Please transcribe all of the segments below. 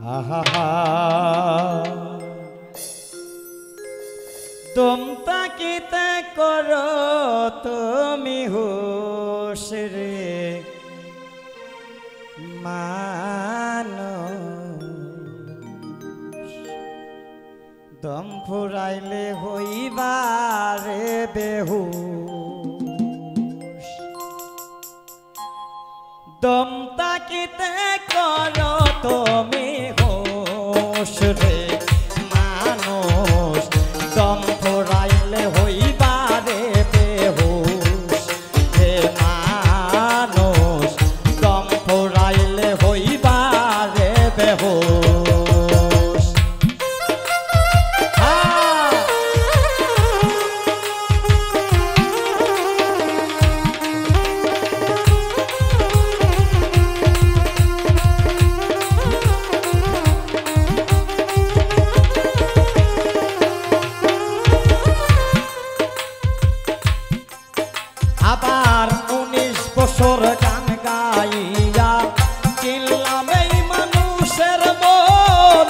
আহা তুম তাকিতে করো তুমি হুশ রে মানুষ দম ফুরাইলে হইবারে বেহুশ দম তাকিতে করো তুমি হুশ রে মানুষ দম ফুরাইলে হইবারে বেহুশ হে মানুষ দম ফুরাইলে হইবারে বেহুশ আবার 19 বছর গান গাইয়া কিনলাম এই মানুষের মন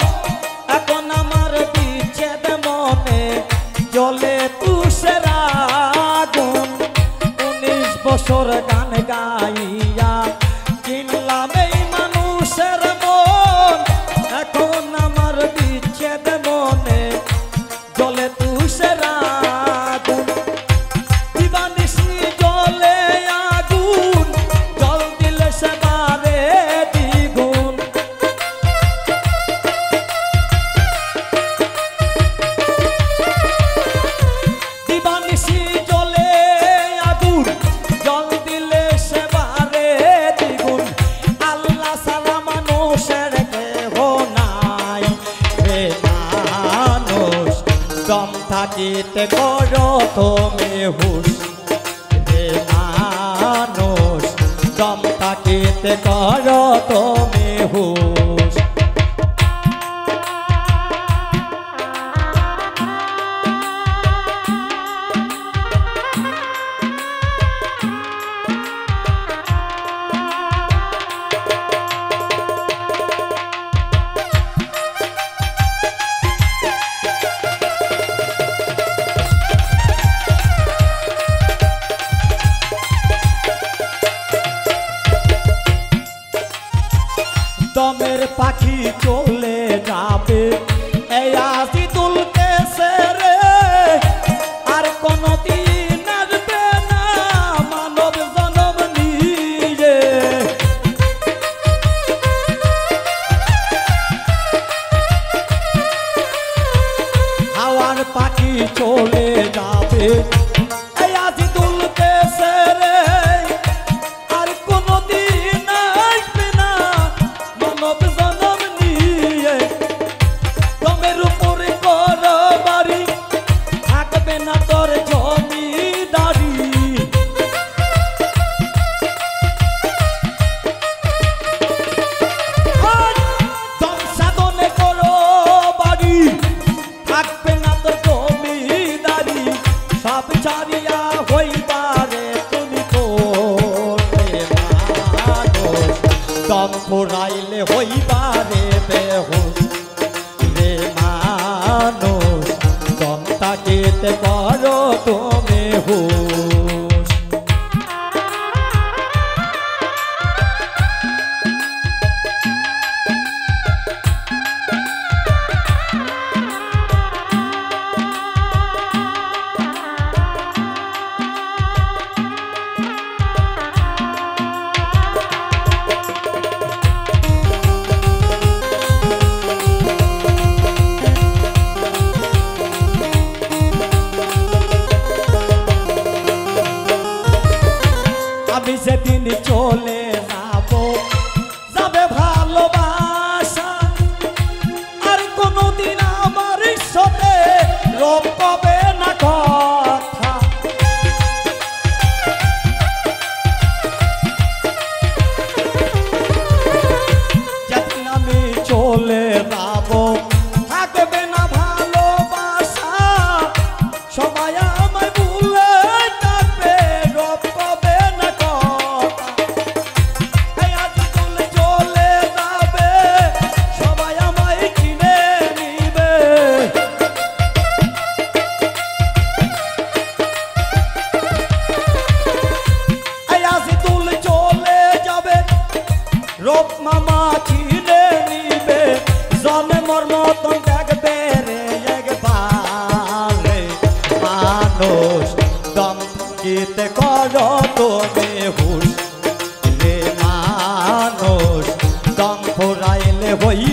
এখন আমার বিচ্ছেদ মনে জ্বলে তুষের আগুন 19 বছর গান গাইয়া কিনলাম এই মানুষের মন এখন আমার বিচ্ছেদ মনে জ্বলে তুষের আগুন দম থাকিতে করো তুমি হুশ রে মানুষ দম থাকিতে করো তুমি হুশ দমের পাখি চলে যাবে এই আজি তুলতেছে রে আর কোনদিন আসবে না মানব জনম নিয়ে হাওয়ার পাখি চলে যাবে এই আজি তুলতেছে রে আর কোনদিন আসবে না মানব জনম নিয়ে দমের উপরে কর বাড়ি থাকবে না তোর জমিদারি দম সাধনে করো বাড়ি থাকবে না তোর জমিদারি সব ছাড়িয়া হইবারে তুমি করবে মানুষ দম ফুরাইলে হইবারে বেহুশ রে মানুষ দম তাকিতে করো তুমি হুশ রূপ মামা চিনে নিবে জন্মর মতন দেখবে রে একবার রে মানুষ দম গীতে করো তুমি হুশ রে মানুষ দম ফুরাইলে হই